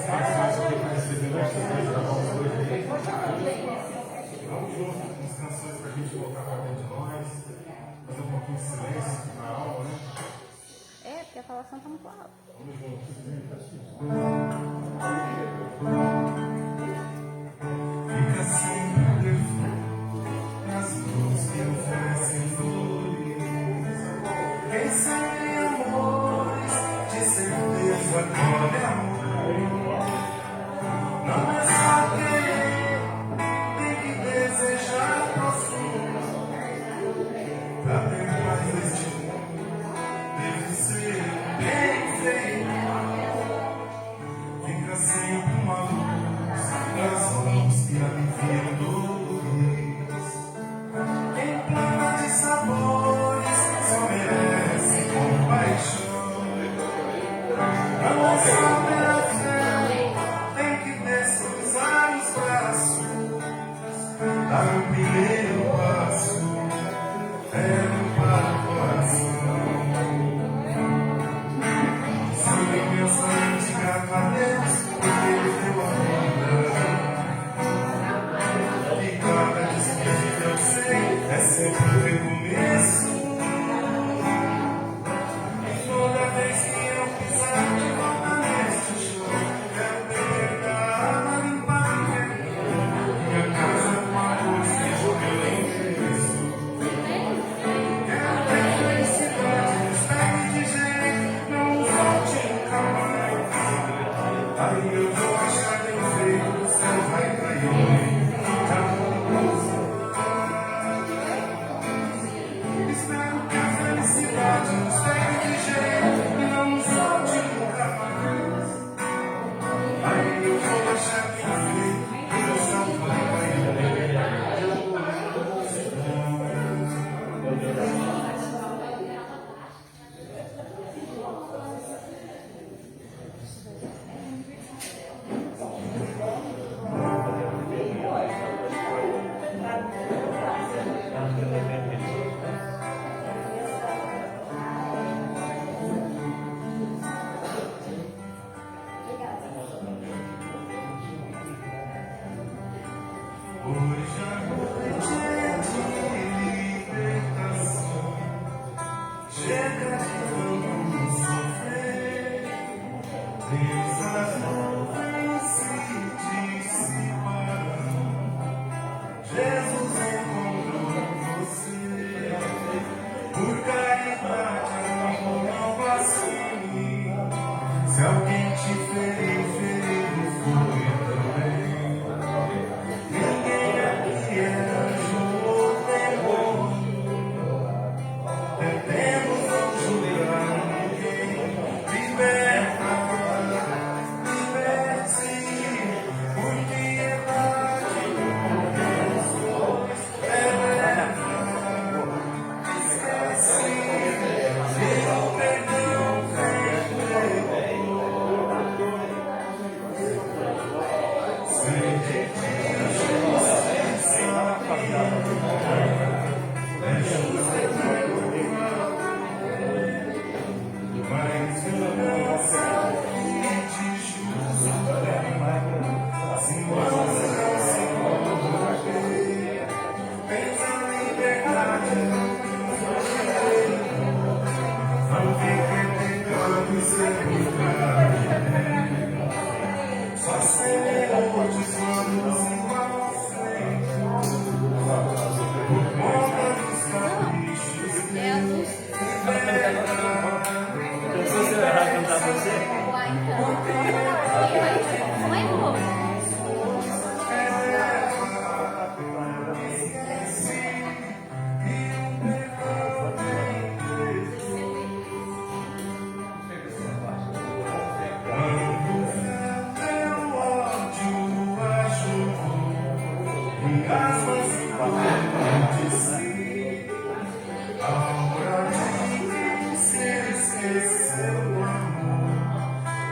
canções que precisamos vamos juntos com as canções para a gente colocar para dentro de nós, fazer um pouquinho de silêncio na alma, né? É, porque a falação está muito alta. Vamos juntos. Fica sempre nas luzes que oferecem flores. Quem sabe amores, de certeza colhe amor. Não é só querer, tem que desejar profundo. Pra ter mais deste mundo, deve ser bem feito. Fica sempre uma luz nas mãos que aliviam dores. Quem plana de sabores só merece compaixão. Não é só pela fé, tem que descruzar os braços, dar o primeiro passo, para o coração. Sangue pensante, grato a Deus, porque Ele deu a vida. E cada despedida eu sei, é sempre um recomeço. E toda vez que eu pisar de volta neste chão, quero beber da água limpada. Minha casa com amor seja o meu endereço. Quero ter felicidade, destaque de jeito, não volte nunca mais. Aí eu vou achar bem feito, o céu vai cair. Espero que a felicidade nos pegue de jeito e não nos volte nunca mais. Aí eu vou achar bem feito, o céu vai cair. Hoje a noite é de libertação. Chega de tanto sofrer. Deus as nuvens se dissiparão. Jesus encontrou você. Por caridade, amor, não vacile. Se alguém te feriu, ferido foi também. Ninguém aqui é anjo ou demônio. Tentemos não julgar ninguém. Liberta, liberte-se. Por piedade, Deus pois eleva. Esquece. E o perdão vem. Sede de justiça, é justo mas eu não sei de justo, assim não se morrer. Pensa na liberdade, não fique pecando e ser só seremos desmanos igual ao frente. Por conta dos caprichos de Deus,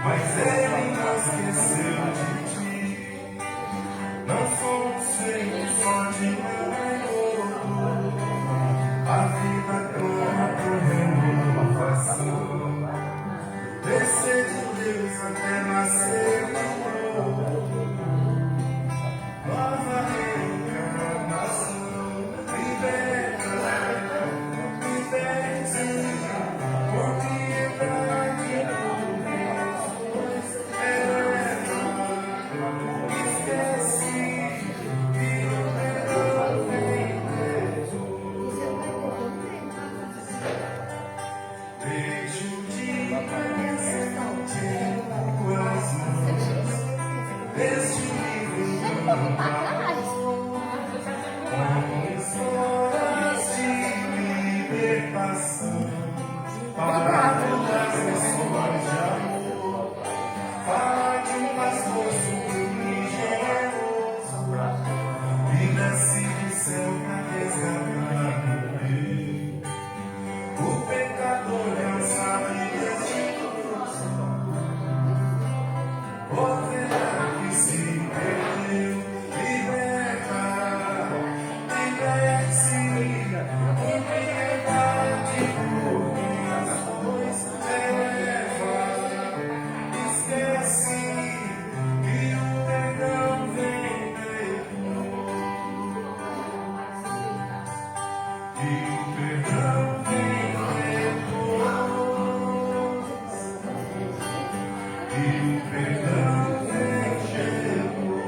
mas ele não esqueceu de ti. Não somos feitos só de amor. A vida clama por renovação. Descer de Deus a até nascer de novo. Nova reencarnação, liberta, liberte, por piedade, esqueci que o perdão vem Jesus. Deixo de presente tuas mãos, este livro de libertação, para todas as pessoas de amor. Fala de um pastor sublime e generoso, e nasce do céu pra resgatar-me. O pecador cansado e desditoso, ovelha que se perdeu, liberta, liberte-se, por piedade, por minhas dores eleva, esquece que o perdão vem depois, que o perdão vem depois, que o perdão vem depois.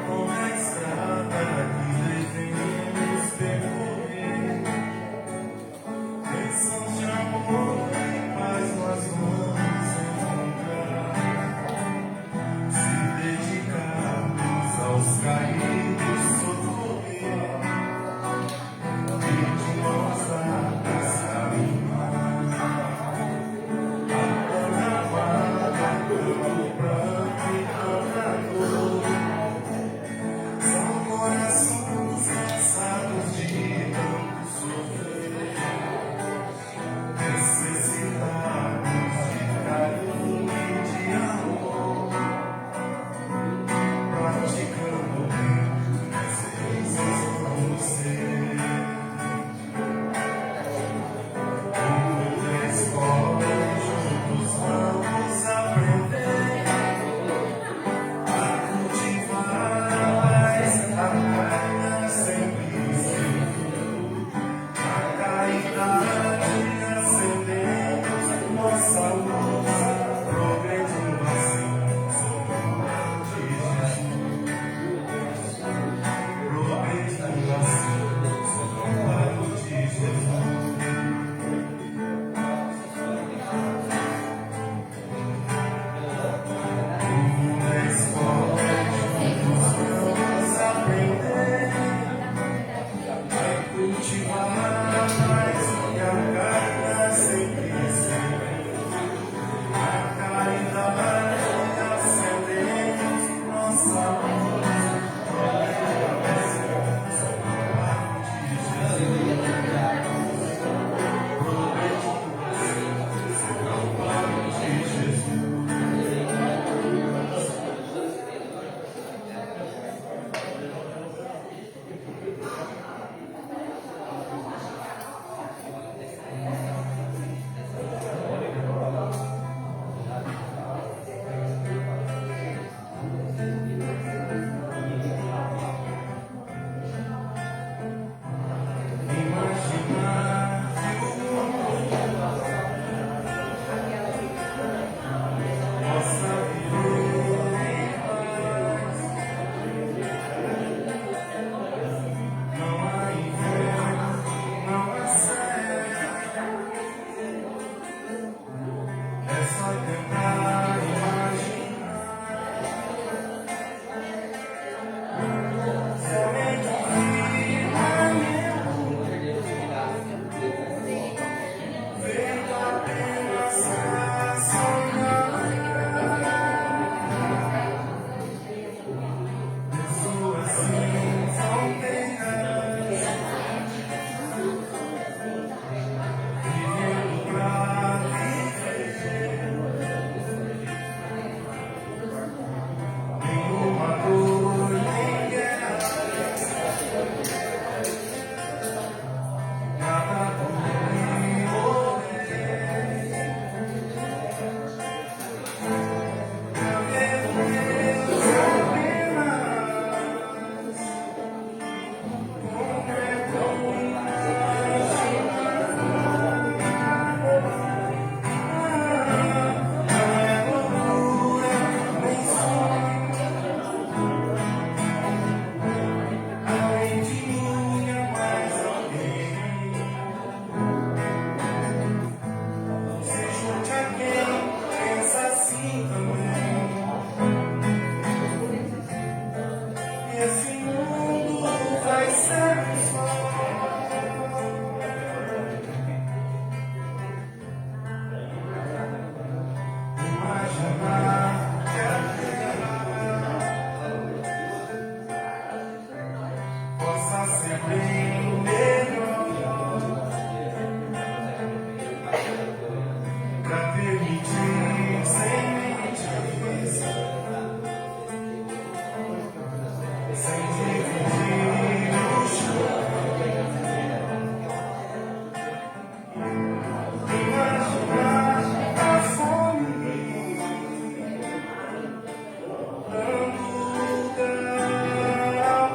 Como a estrada que devemos percorrer, bênçãos de amor e paz nós vamos encontrar. Se dedicarmos aos caídos socorrer, e de mãos dadas caminhar, acorda pelo pranto e toda dor. São corações cansados de tanto sofrer, necessitados de carinho e de amor, praticando bem as vezes vamos ser. Tudo é escola e juntos vamos aprender a cultivar a paz, a sempre seguir, a caridade acendemos nossa luz, progredindo assim sob o manto de Jesus, progredindo assim sob o manto de Jesus. Tudo é escola e juntos vamos aprender a cultivar a paz e a carga sempre ser. A caridade acendemos nossa luz, progredindo assim sob o manto de Jesus, progredindo assim sob o manto de Jesus. Imaginar que o mundo possa viver em paz. Não há inferno, não há céu. É só tentar imaginar. Somente um firmamento feito apenas sem mente fixa, sem dividir o chão. Imaginar a fome dando lugar ao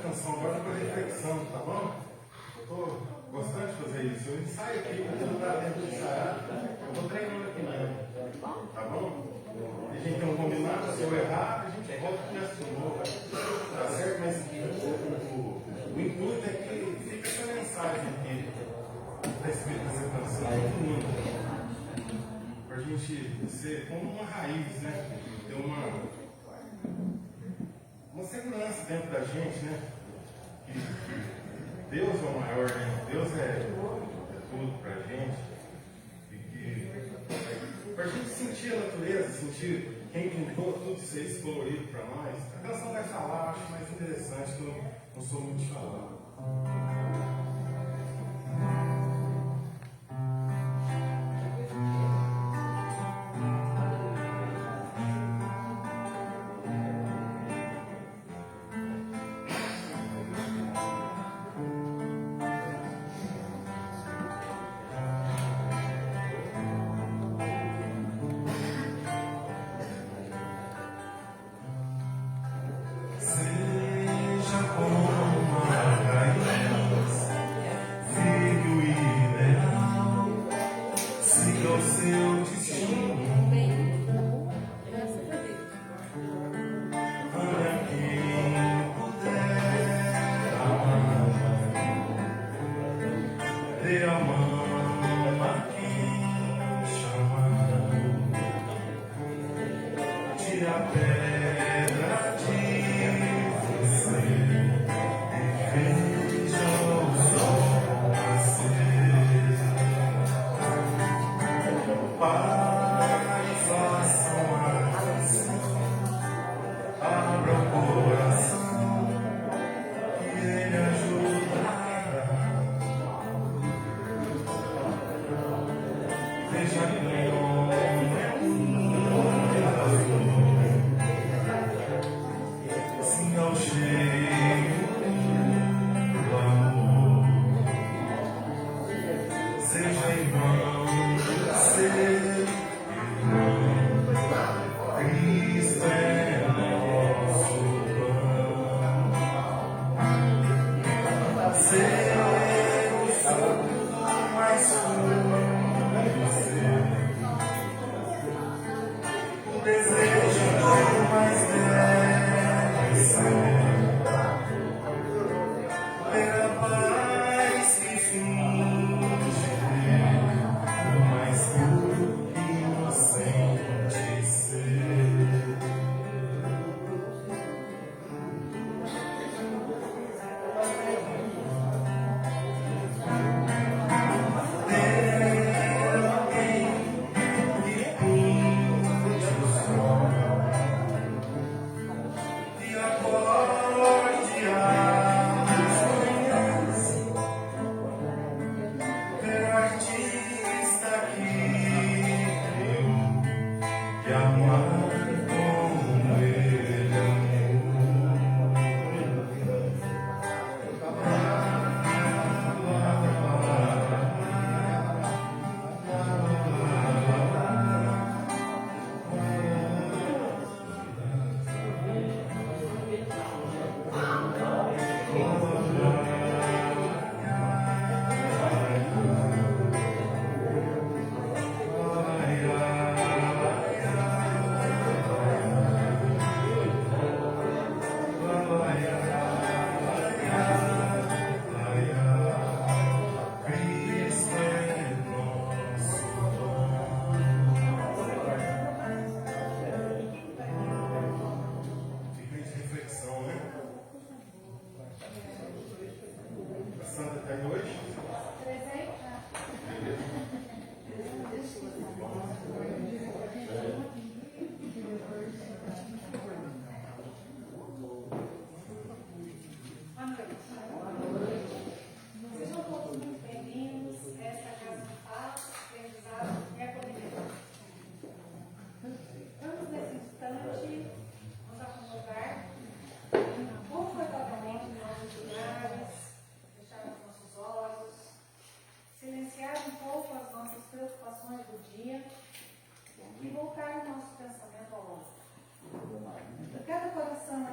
canção agora para reflexão, tá bom? Eu tô gostando de fazer isso. Eu ensaio aqui, mas eu não dá tempo de ensaiar. Eu tô treinando aqui mesmo. Tá bom? A gente tem um combinado, se eu errar, a gente volta e começa de novo. Tá certo? Mas o intuito é que fica essa mensagem aqui. Está escrito nessa canção, todo mundo. Para a gente ser como uma raiz, né? Ter uma segurança dentro da gente, né? Que Deus é o maior, né? Deus é tudo pra gente. E que pra gente sentir a natureza, sentir quem pintou tudo isso aí colorido pra nós. A canção vai falar, eu acho mais interessante, que eu não sou muito de falar. Seja como uma raiz, siga o ideal, siga o seu destino. Ame a quem puder amar, dê a mão a quem chamar, tire a pedra de você e veja o sol nascer. Paz, façam a oração, abra o coração e ele ajudará.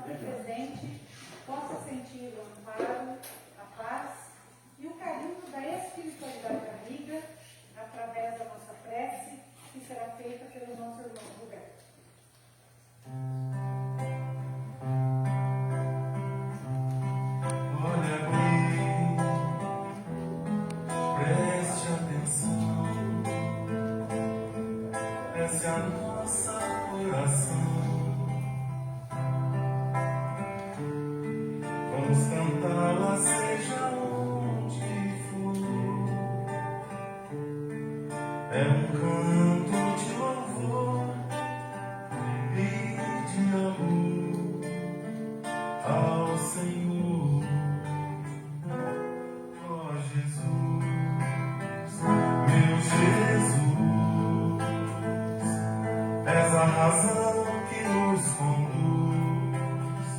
aqui presente possa sentir o amparo, a paz e o carinho da espiritualidade amiga através da nossa prece, que será feita pelo nosso irmão Roberto. Olha bem, preste atenção, essa é a nossa oração. Vamos cantá-la seja onde for. É um canto de louvor e de amor ao Senhor. Ó Jesus, meu Jesus, és a razão que nos conduz,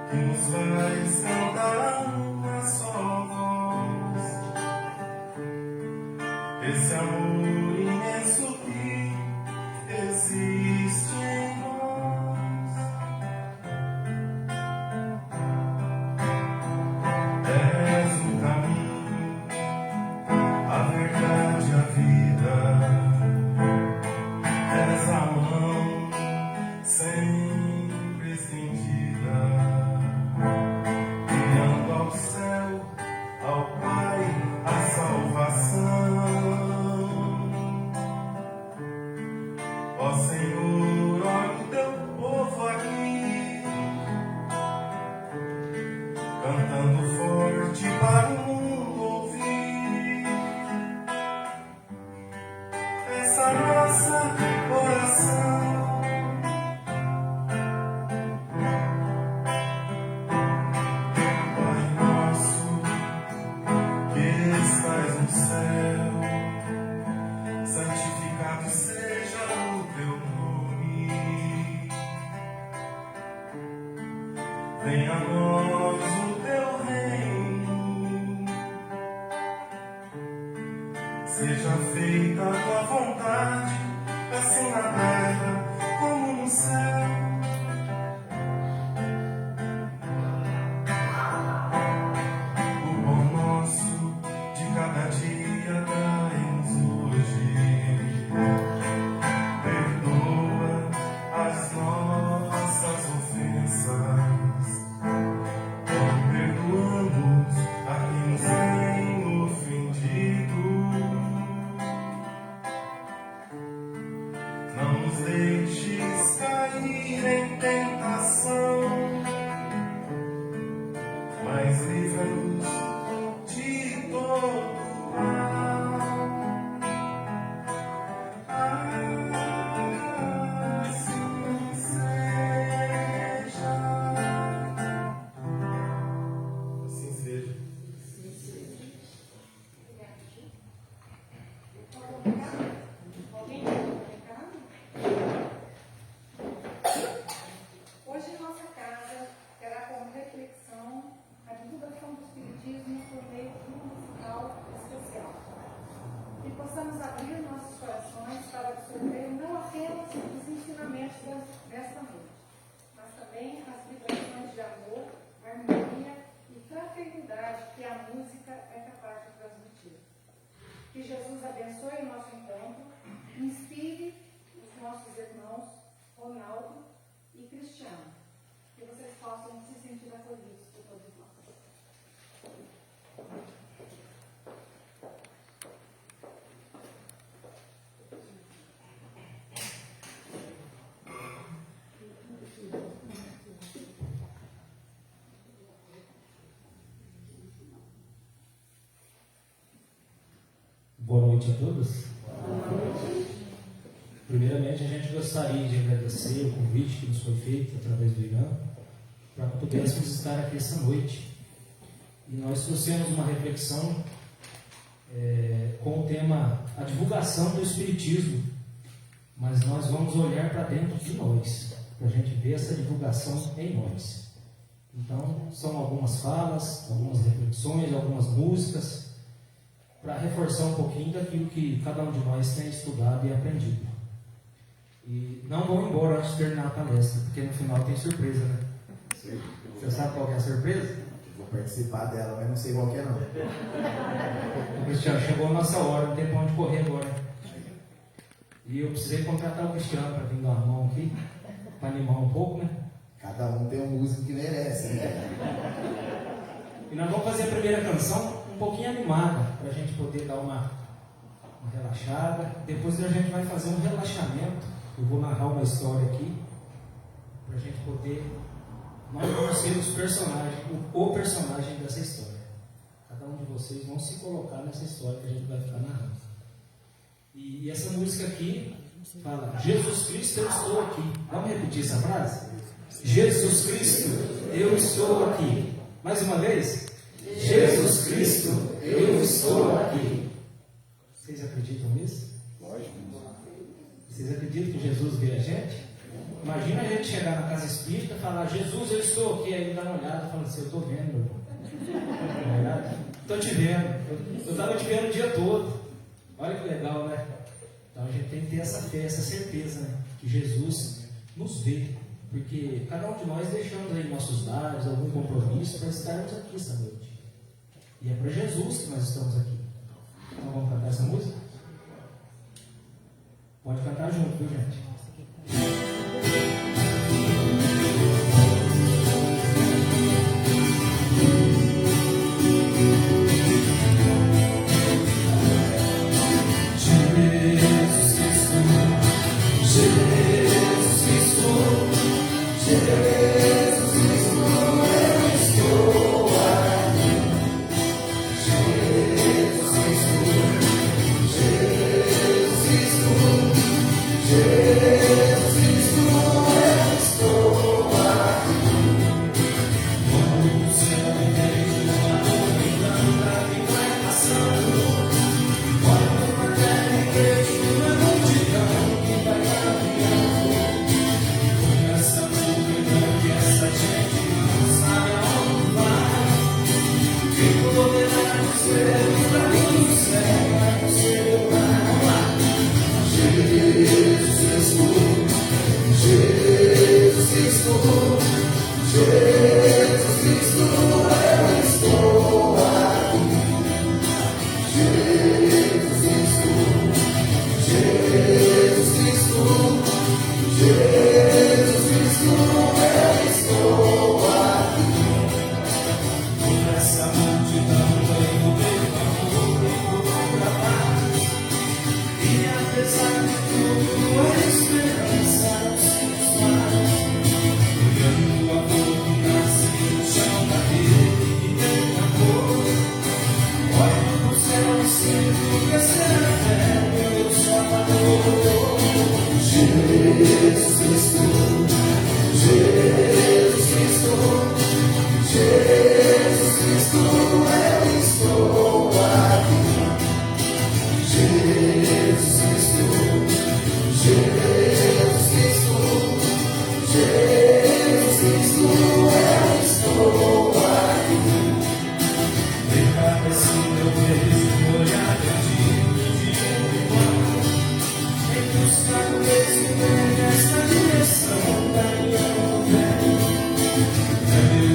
que nos faz cantar uma só voz. Esse amor imenso que existe em nós. És o caminho, a verdade, a vida. És a mão sempre estendida, guiando ao céu, ao Pai, a salvação. Ó Senhor, olha o teu povo aqui, cantando forte para o mundo ouvir essa nossa oração. Pai nosso, que estás no céu, santificado seja o teu nome. Venha a nós o teu reino, seja feita a tua vontade, assim na terra como no céu. O pão nosso de cada dia dai-nos hoje. Perdoa as nossas ofensas, como perdoamos a quem nos tem ofendido. Não nos deixes cair em tentação, mas livra-nos de todo mal. Assim seja. Assim seja. Alguém quer comunicar? Hoje em nossa casa terá como reflexão a divulgação do Espiritismo por meio de um musical especial. Que possamos abrir nossos corações para absorver não apenas os ensinamentos desta noite, mas também as vibrações de amor, harmonia e fraternidade que a música é capaz de transmitir. Que Jesus abençoe o nosso encontro, inspire os nossos irmãos Ronaldo e Cristiano, que vocês possam se sentir acolhidos por todos nós. Boa noite a todos. Primeiramente, a gente gostaria de agradecer o convite que nos foi feito através do Irã para que pudéssemos estar aqui essa noite. E nós trouxemos uma reflexão com o tema a divulgação do Espiritismo, mas nós vamos olhar para dentro de nós, para a gente ver essa divulgação em nós. Então, são algumas falas, algumas reflexões, algumas músicas, para reforçar um pouquinho daquilo que cada um de nós tem estudado e aprendido. E não vão embora antes de terminar a palestra, porque no final tem surpresa, né? Você sabe qual que é a surpresa? Vou participar dela, mas não sei qual que é não. O Cristiano, chegou a nossa hora, não tem pra onde correr agora. E eu precisei contratar o Cristiano para vir dar uma mão aqui, para animar um pouco, né? Cada um tem um músico que merece, né? E nós vamos fazer a primeira canção um pouquinho animada, para a gente poder dar uma relaxada. Depois a gente vai fazer um relaxamento. Eu vou narrar uma história aqui, para a gente poder... Nós vamos ser os personagens, o personagem dessa história. Cada um de vocês vão se colocar nessa história que a gente vai ficar narrando. E essa música aqui fala: Jesus Cristo, eu estou aqui. Vamos repetir essa frase? Jesus Cristo, eu estou aqui. Mais uma vez. Jesus Cristo, eu estou aqui. Vocês acreditam nisso? Lógico. Vocês acreditam que Jesus vê a gente? Imagina a gente chegar na casa espírita e falar: Jesus, eu estou aqui. Aí ele dá uma olhada e fala assim: eu estou vendo, meu irmão. Estou te vendo. Eu estava te vendo o dia todo. Olha que legal, né? Então a gente tem que ter essa fé, essa certeza, né? Que Jesus nos vê. Porque cada um de nós deixamos aí nossos lares, algum compromisso para estarmos aqui essa noite. E é para Jesus que nós estamos aqui. Então vamos cantar essa música? Pode cantar junto, viu, gente?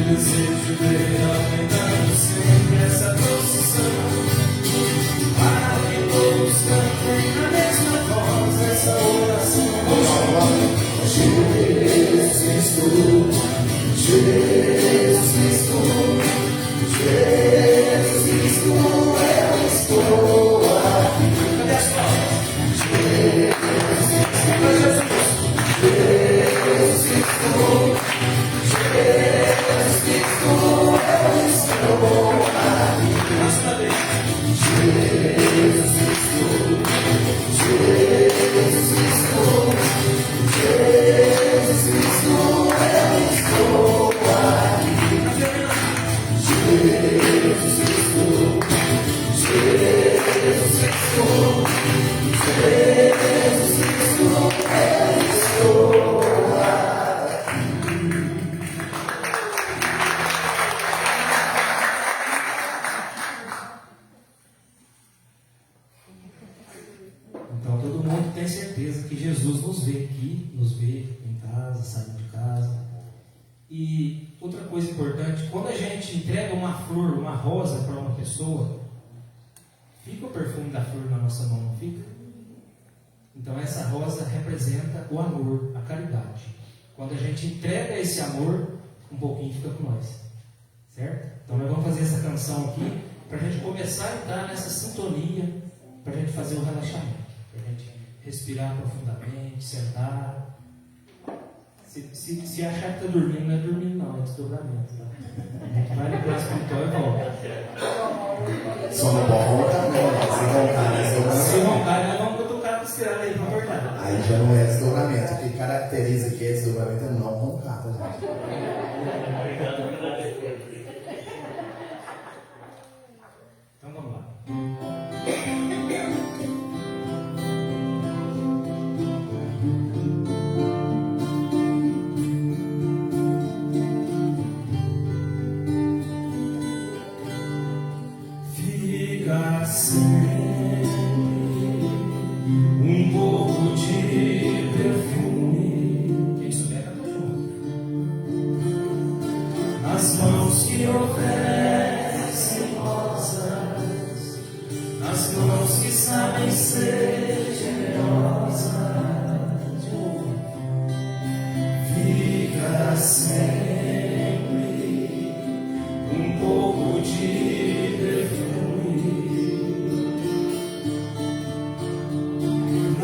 Desejo ver aumentando sempre quando a gente entrega uma flor, uma rosa para uma pessoa, fica o perfume da flor na nossa mão, não fica? Então essa rosa representa o amor, a caridade. Quando a gente entrega esse amor, um pouquinho fica com nós. Certo? Então nós vamos fazer essa canção aqui para a gente começar a entrar nessa sintonia, para a gente fazer o relaxamento, para a gente respirar profundamente, sentar. Se achar que está dormindo, não é dormindo não, é desdobramento. Tá? A gente vai ligar o espiritual e volta. Só não pode roncar, não. Se roncar, né? Se roncar, nós vamos cutucar para estirar aí para acordar. Aí já não é desdobramento. O que caracteriza aqui é desdobramento é não roncar, tá, gente? Então vamos lá. Fica sempre um pouco de perfume. Quem souber, canta junto. Nas mãos que oferecem rosas, nas mãos que sabem ser generosas. Fica sempre um pouco de perfume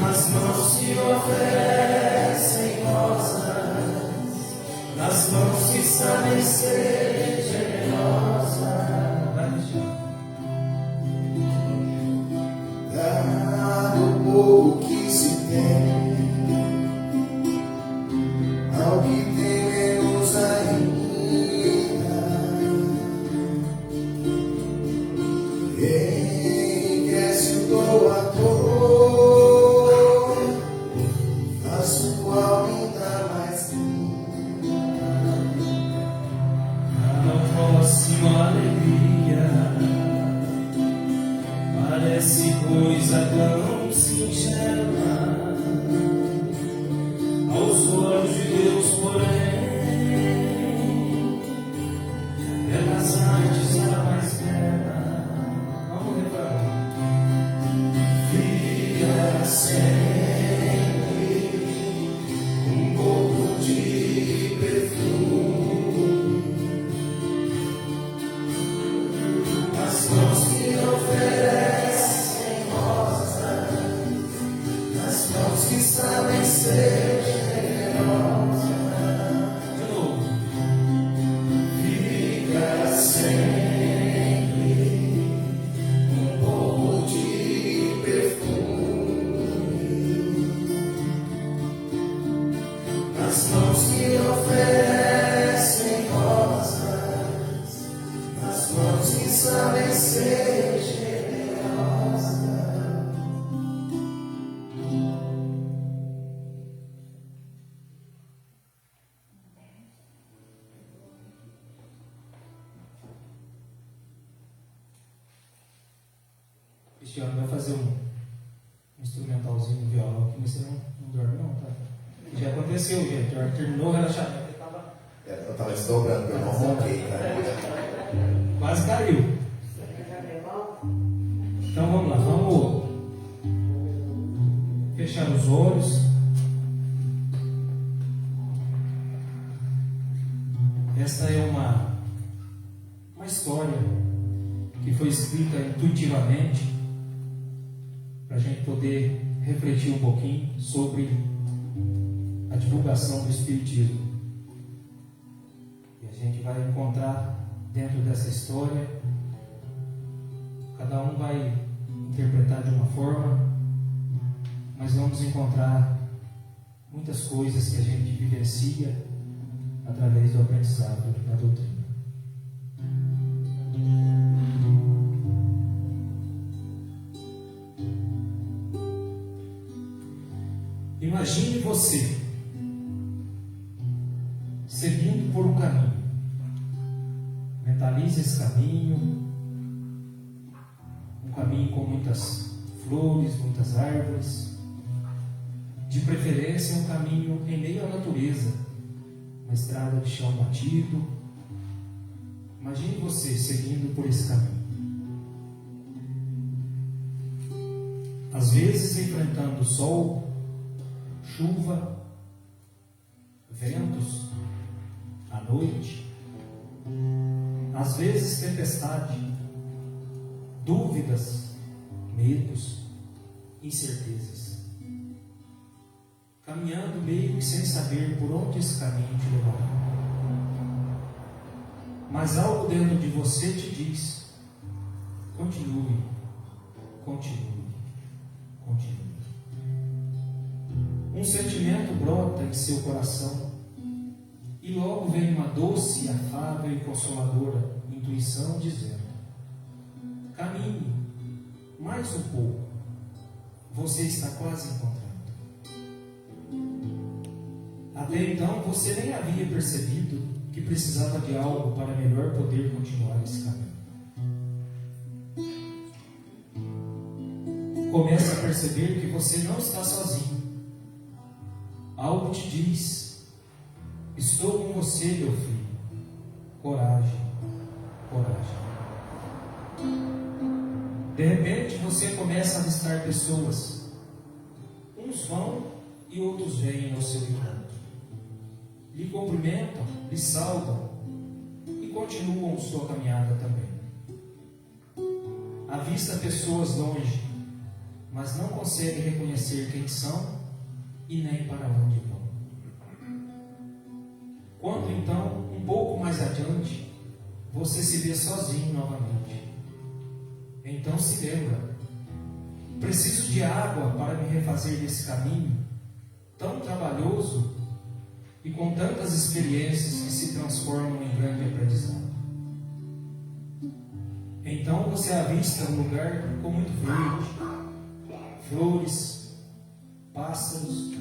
nas mãos que oferecem rosas, nas mãos que sabem ser generosas. Dado o pouco que se tem, ao que tem menos ainda, enriquece o doador, a sua vida mais linda. A próxima alegria parece coisa tão singela aos olhos de Deus, porém é das artes a mais bela. Vamos refrão. Fica sempre um pouco de perfume nas mãos que oferecem rosas, nas mãos que sabem ser generosas. De novo. Fica sempre um pouco de perfume nas mãos que oferecem rosas, nas mãos que sabem ser generosas. Cristiano vai fazer um instrumentalzinho no violão aqui, mas você não dorme não, tá? Já aconteceu, gente. Já terminou o relaxamento. Ele tava... Eu tava desdobrando, porque eu não ronquei, cara. Quase caiu. Então vamos lá, vamos fechar os olhos. Esta é uma história que foi escrita intuitivamente para a gente poder refletir um pouquinho sobre a divulgação do Espiritismo. E a gente vai encontrar dentro dessa história, cada um vai interpretar de uma forma, mas vamos encontrar muitas coisas que a gente vivencia através do aprendizado da doutrina. Imagine você seguindo por um caminho. Mentalize esse caminho, um caminho com muitas flores, muitas árvores, de preferência um caminho em meio à natureza, uma estrada de chão batido, Imagine você seguindo por esse caminho. Às vezes enfrentando sol, chuva, ventos, à noite, às vezes tempestade, dúvidas, medos, incertezas, caminhando meio que sem saber por onde esse caminho te levará. Mas algo dentro de você te diz: continue, continue, continue. Um sentimento brota em seu coração e logo vem uma doce, afável e consoladora intuição dizendo: caminhe mais um pouco, você está quase encontrando. Até então você nem havia percebido que precisava de algo para melhor poder continuar esse caminho. Começa a perceber que você não está sozinho. Algo te diz: estou com você, meu filho. Coragem, coragem. De repente você começa a avistar pessoas. Uns vão e outros vêm ao seu encontro. Lhe cumprimentam, lhe saudam e continuam sua caminhada também. Avista pessoas longe, mas não consegue reconhecer quem são e nem para onde vão. Quando então, um pouco mais adiante, você se vê sozinho novamente. Então se lembra: preciso de água para me refazer desse caminho tão trabalhoso e com tantas experiências que se transformam em grande aprendizado. Então você avista um lugar com muito verde, flores, pássaros,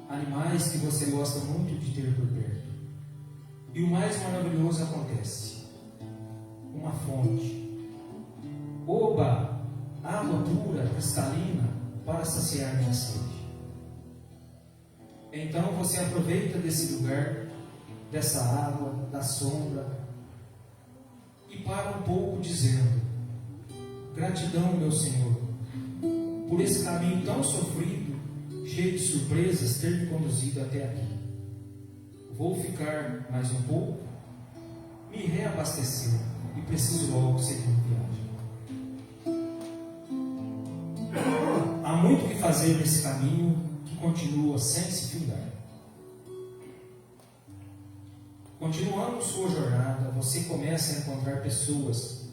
animais que você gosta muito de ter por perto. E o mais maravilhoso acontece: uma fonte. Oba! Água pura, cristalina, para saciar minha sede. Então você aproveita desse lugar, dessa água, da sombra, e para um pouco dizendo: gratidão, meu Senhor, por esse caminho tão sofrido, cheio de surpresas, ter me conduzido até aqui. Vou ficar mais um pouco, me reabastecer e preciso logo seguir viagem. Há muito que fazer nesse caminho que continua sem se findar. Continuando sua jornada, você começa a encontrar pessoas,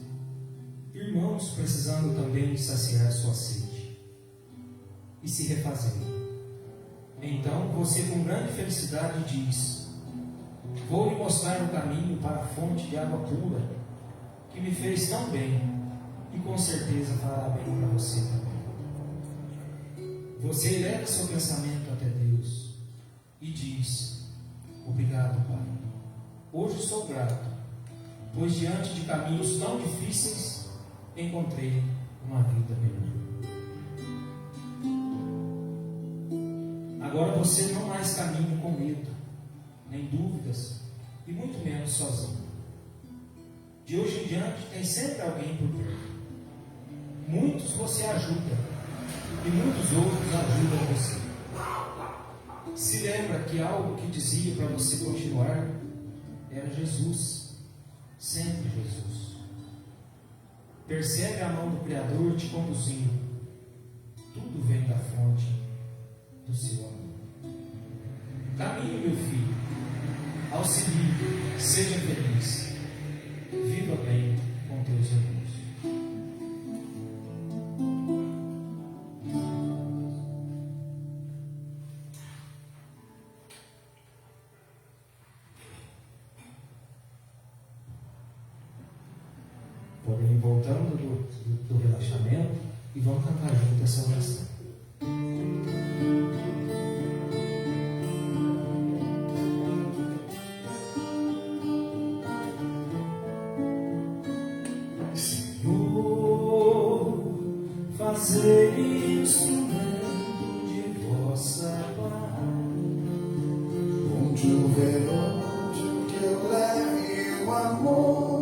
irmãos precisando também saciar sua sede e se refazer. Então você, com grande felicidade, diz: vou lhe mostrar o caminho para a fonte de água pura que me fez tão bem e com certeza fará bem para você também. Você eleva seu pensamento até Deus e diz: obrigado, Pai. Hoje sou grato, pois diante de caminhos tão difíceis encontrei uma vida melhor. Agora você não mais caminha com medo, nem dúvidas, e muito menos sozinho. De hoje em diante tem sempre alguém por perto. Muitos você ajuda e muitos outros ajudam você. Se lembra que algo que dizia para você continuar era Jesus, sempre Jesus. Percebe a mão do Criador te conduzindo. Tudo vem da fonte do seu amor. Caminhe, meu filho, auxilie, seja feliz, viva bem com teus irmãos. Podem ir voltando do relaxamento e vamos cantar junto essa oração. Senhor, fazei instrumento de vossa paz. Onde houver ódio, que eu leve o amor.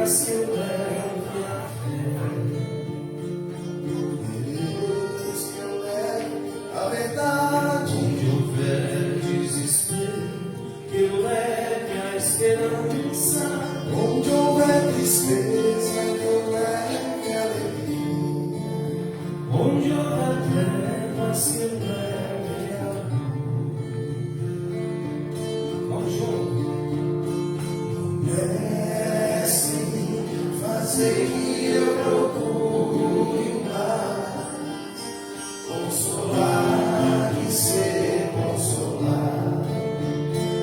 trevas que eu leve a fé. Deus que eu levo a verdade. Onde houver desespero, que eu leve a esperança. Onde houver tristeza, que eu leve alegria. Onde houver trevas, que eu leve a luz. Vamos juntos. Mestre, fazer que eu procure mais, consolar e ser consolado,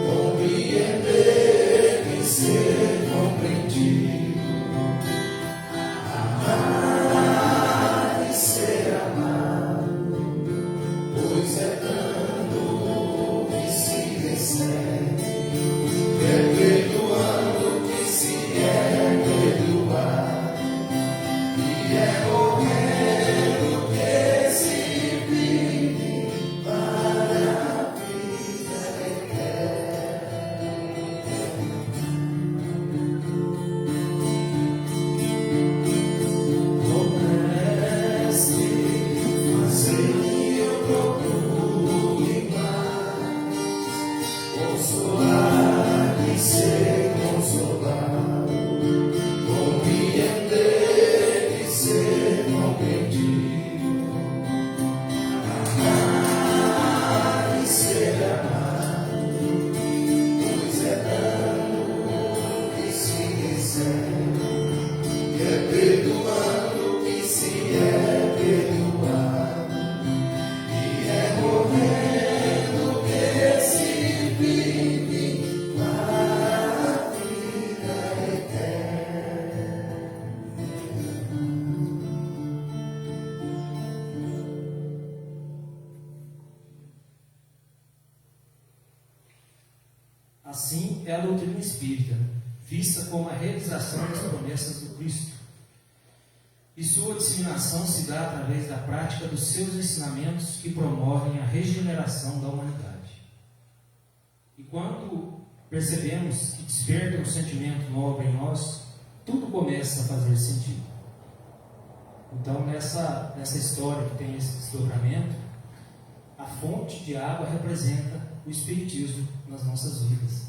compreender e ser compreendido, amar e ser amado, pois é dando que se recebe, é perdoando que se é perdoado, e é morrendo que se vive para a vida Mestre, fazer que eu procure mais, consolar e ser consolado, compreender e ser compreendido, amar e ser amado, pois é dando que se recebe, é perdoando que se é perdoado, e é morrendo que se vive para a vida eterna. assim é a doutrina espírita, vista como a realização das promessas do Cristo. E sua disseminação se dá através da prática dos seus ensinamentos que promovem a regeneração da humanidade. E quando percebemos que desperta um sentimento nobre em nós, tudo começa a fazer sentido. Então, nessa história que tem esse desdobramento, a fonte de água representa o Espiritismo nas nossas vidas.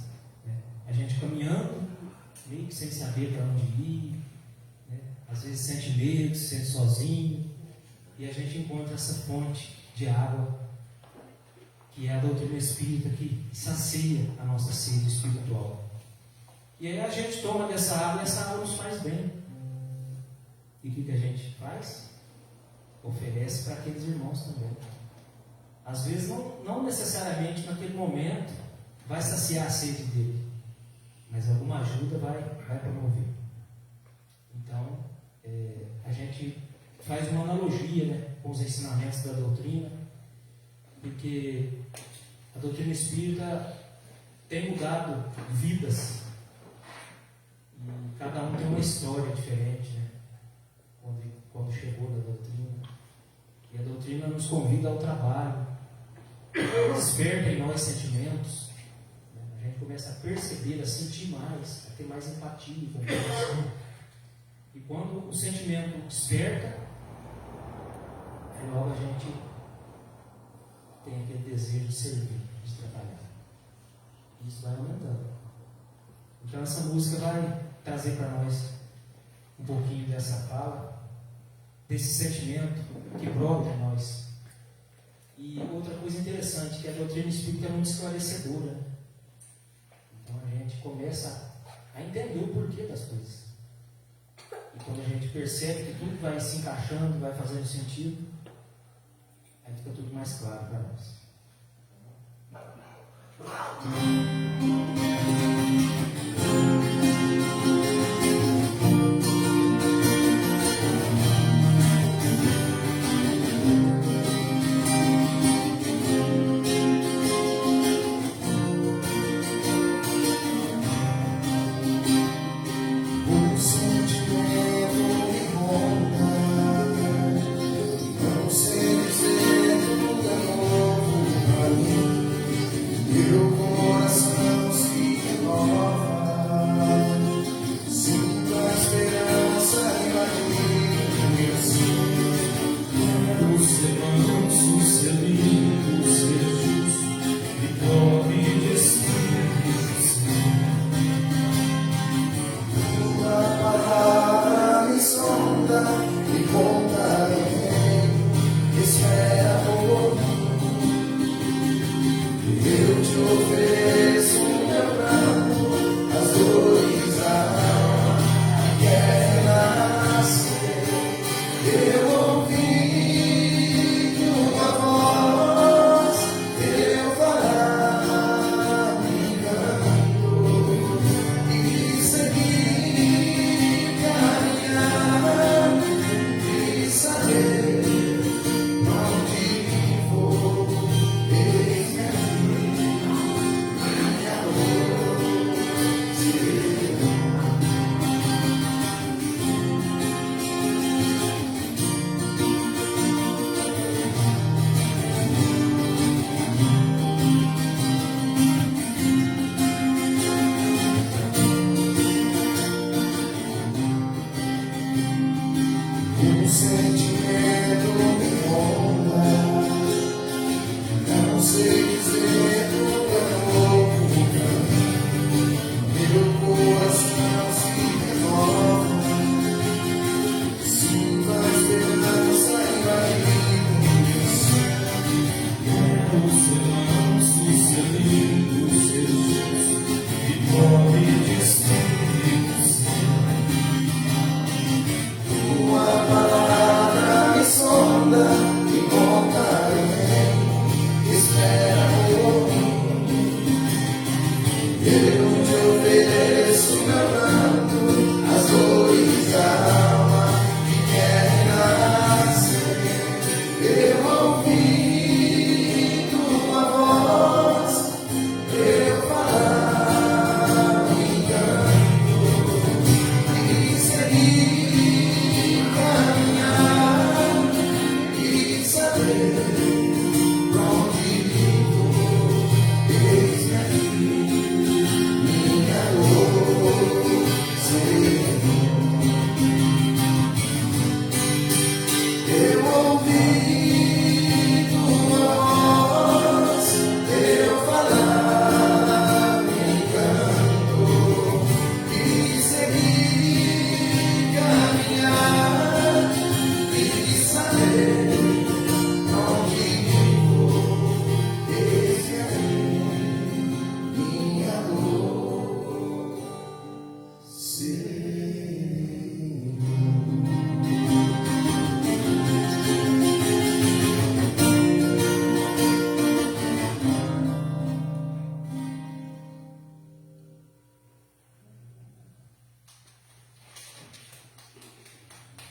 Né? A gente caminhando, meio que sem saber para onde ir, né? Às vezes sente medo, se sente sozinho, e a gente encontra essa fonte de água, que é a doutrina espírita, que sacia a nossa sede espiritual. E aí a gente toma dessa água e essa água nos faz bem. E o que a gente faz? Oferece para aqueles irmãos também. Às vezes não necessariamente naquele momento vai saciar a sede dele, mas alguma ajuda vai promover. Então, a gente faz uma analogia, né, com os ensinamentos da doutrina, porque a doutrina espírita tem mudado vidas, e cada um tem uma história diferente, né, quando chegou da doutrina. E a doutrina nos convida ao trabalho, desperta em nós sentimentos, né? A gente começa a perceber, a sentir mais, a ter mais empatia com Deus. E quando o sentimento desperta, aí logo a gente tem aquele desejo de servir, de trabalhar. E isso vai aumentando. Então essa música vai trazer para nós um pouquinho dessa fala, desse sentimento que brota em nós. E outra coisa interessante, que a doutrina espírita é muito esclarecedora. Então a gente começa a entender o porquê das coisas. E quando a gente percebe que tudo vai se encaixando, vai fazendo sentido, aí fica tudo mais claro para nós. O sentimento me ronda, não sei dizer tudo é novo pra mim. Meu coração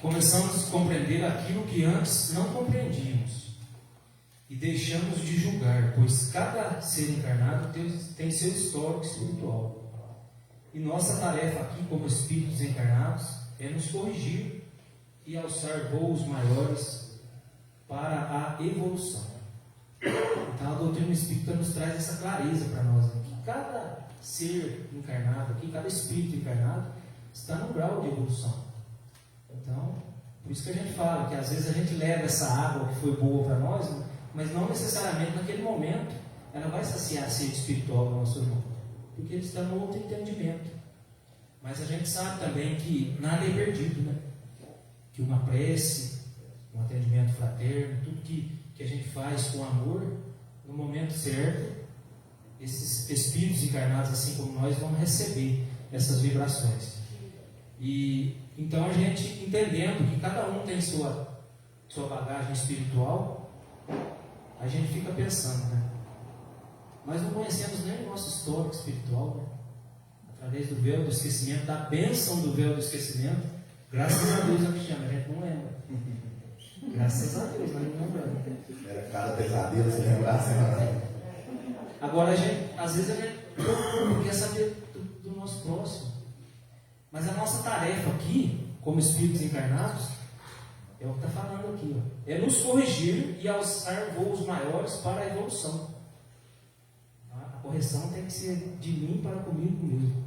começamos a compreender aquilo que antes não compreendíamos e deixamos de julgar, pois cada ser encarnado tem seu histórico espiritual. E nossa tarefa aqui, como espíritos encarnados, é nos corrigir e alçar voos maiores para a evolução. Então a doutrina espírita nos traz essa clareza para nós, né? Que cada ser encarnado aqui, cada espírito encarnado, está no grau de evolução. Então, por isso que a gente fala que às vezes a gente leva essa água que foi boa para nós, né? Mas não necessariamente naquele momento ela vai saciar a sede espiritual do nosso irmão, porque ele está no outro entendimento. Mas a gente sabe também que nada é perdido, né? Que uma prece, um atendimento fraterno, tudo que a gente faz com amor, no momento certo, esses espíritos encarnados, assim como nós, vão receber essas vibrações. E então a gente, entendendo que cada um tem sua bagagem espiritual, a gente fica pensando, né? Nós não conhecemos nem o nosso histórico espiritual, né? Através do véu do esquecimento, da bênção do véu do esquecimento, graças a Deus, a gente não lembra. Graças a Deus, nós não lembramos. Era cada pesadelo, se lembrasse, né? Agora, às vezes a gente quer saber do nosso próximo. Mas a nossa tarefa aqui, como espíritos encarnados, é o que está falando aqui, ó, é nos corrigir e alçar voos maiores para a evolução. A correção tem que ser de mim para comigo mesmo.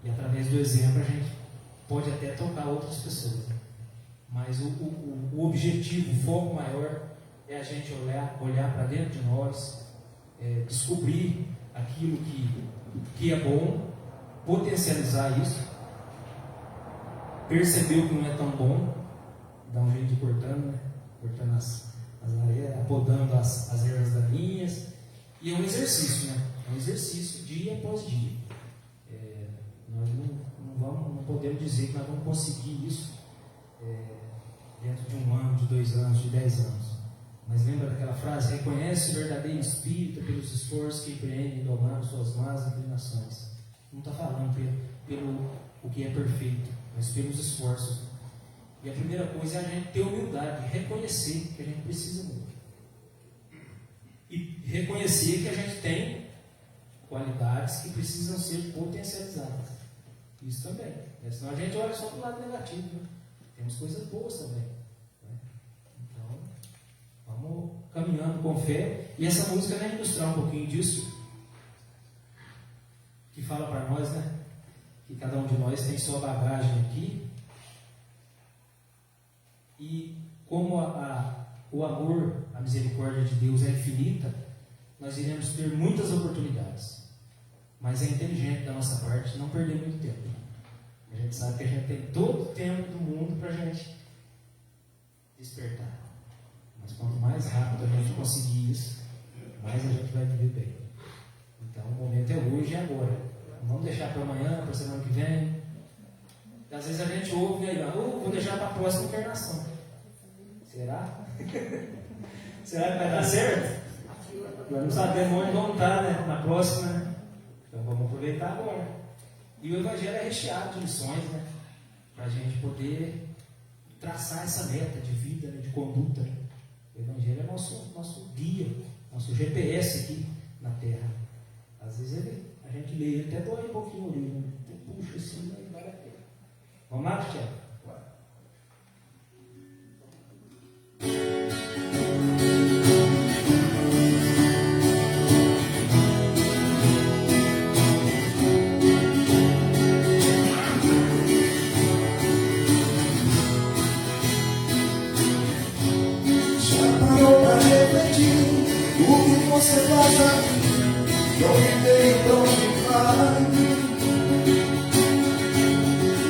E através do exemplo a gente pode até tocar outras pessoas. Mas o objetivo, o foco maior é a gente olhar para dentro de nós, descobrir aquilo que é bom, potencializar isso, perceber o que não é tão bom, dar um jeito de cortando, né? Cortando as areias, apodando as ervas daninhas. E é um exercício, né? É um exercício dia após dia. Nós não podemos dizer que nós vamos conseguir isso dentro de 1 ano, de 2 anos, de 10 anos. Mas lembra daquela frase? Reconhece o verdadeiro espírito pelos esforços que empreendem domando suas más inclinações. Não está falando pelo o que é perfeito, mas pelos esforços. E a primeira coisa é a gente ter humildade, reconhecer que a gente precisa muito. E reconhecer que a gente tem qualidades que precisam ser potencializadas. Isso também. Né? Senão a gente olha só para o lado negativo. Né? Temos coisas boas também. Né? Então, vamos caminhando com fé. E essa música vai ilustrar um pouquinho disso. Que fala para nós, né? Que cada um de nós tem sua bagagem aqui. E como o amor, a misericórdia de Deus é infinita, nós iremos ter muitas oportunidades. Mas é inteligente da nossa parte não perder muito tempo. A gente sabe que a gente tem todo o tempo do mundo para a gente despertar. Mas quanto mais rápido a gente conseguir isso, mais a gente vai viver bem. Então o momento é hoje e agora. Não vamos deixar para amanhã, para a semana que vem. E às vezes a gente ouve aí, vou deixar para a próxima encarnação. Será? Será que vai dar certo? Nós não sabemos onde vamos estar, né? Na próxima, né? Então vamos aproveitar agora. E o Evangelho é recheado de lições, né? Para a gente poder traçar essa meta de vida, né? De conduta. Né? O Evangelho é nosso guia, nosso GPS aqui na Terra. Às vezes a gente lê ele até dói um pouquinho ali, né? Puxa assim, aí vale a pena. Vamos lá, Cristiano? Você faz aqui, onde vai?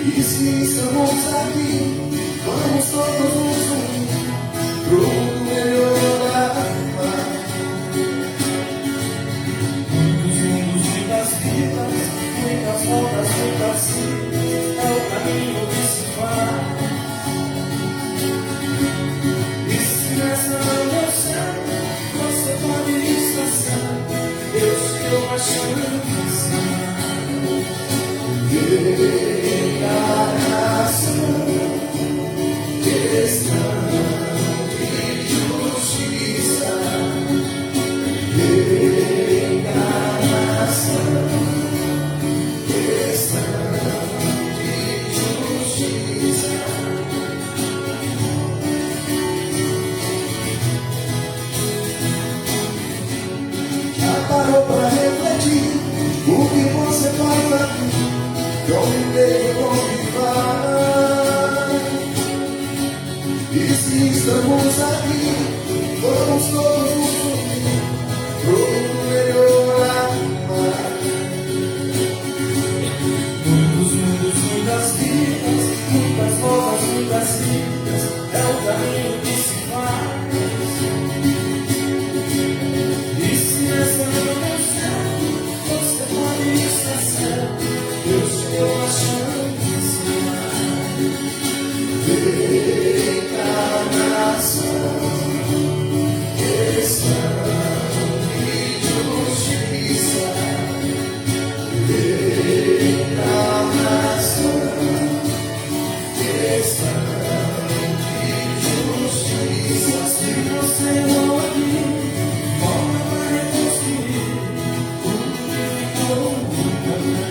E se estamos Compreendo como vai. E se estamos aqui, vamos todos unir pro melhor amar. Muitos mundos, muitas vidas, muitas novas, muitas vidas, é o caminho que se faz. E se essa não é certo, você pode estar certo. Deus te deu uma chance de encarnação, questão de justiça, encarnação, questão de justiça. Se você não aqui, volta para reconstruir tudo que ficou muito.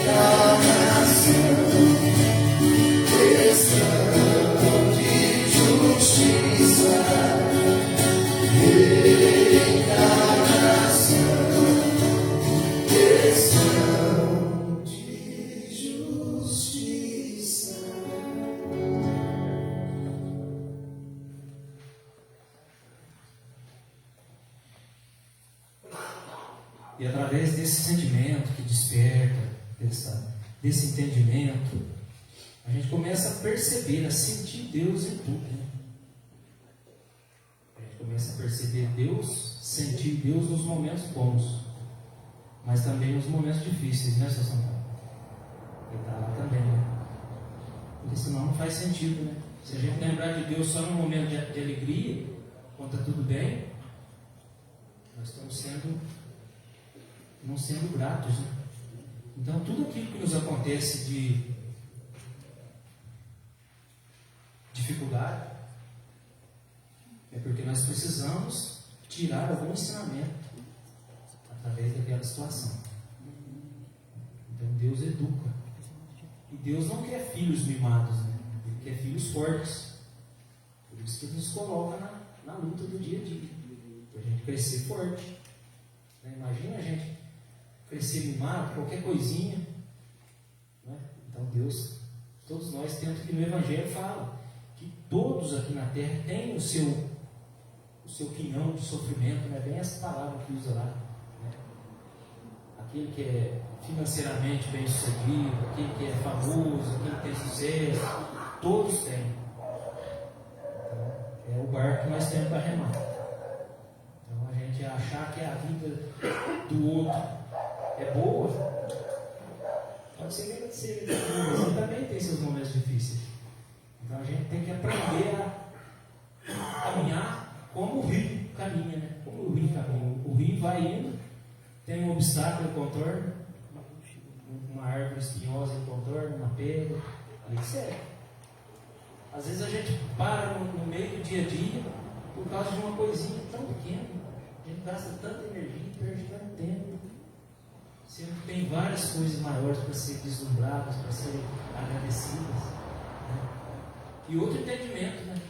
Encarnação, questão de justiça. Encarnação, questão de justiça. E através desse sentimento que desperta, desse entendimento, a gente começa a perceber, a sentir Deus em tudo. Né? A gente começa a perceber Deus, sentir Deus nos momentos bons, mas também nos momentos difíceis, né, São Paulo? Ele está lá também, né? Porque senão não faz sentido, né? Se a gente lembrar de Deus só no momento de alegria, quando está tudo bem, nós estamos não sendo gratos, né? Então, tudo aquilo que nos acontece de dificuldade é porque nós precisamos tirar algum ensinamento através daquela situação. Então, Deus educa. E Deus não quer filhos mimados, né? Ele quer filhos fortes. Por isso que Ele nos coloca na luta do dia a dia, para a gente crescer forte. Né? Imagina a gente crescer mimado, qualquer coisinha, né? Então Deus, todos nós temos que no Evangelho fala que todos aqui na terra têm o seu quinhão de sofrimento, né? Bem essa palavra que usa lá, né? Aquele que é financeiramente bem sucedido, aquele que é famoso, aquele que tem sucesso, todos têm. Então, é o barco que nós temos para remar. Então a gente achar que a vida do outro é boa, pode ser que seja boa, mas ele também tem seus momentos difíceis. Então a gente tem que aprender a caminhar como o rio caminha, né? Como o rio caminha. O rio vai indo, tem um obstáculo em contorno, uma árvore espinhosa em contorno, uma pedra, ali segue. Às vezes a gente para no meio do dia a dia por causa de uma coisinha tão pequena, a gente gasta tanta energia, perde tanto tempo. Sendo que tem várias coisas maiores para ser deslumbradas, para serem agradecidas. Né? E outro entendimento, né?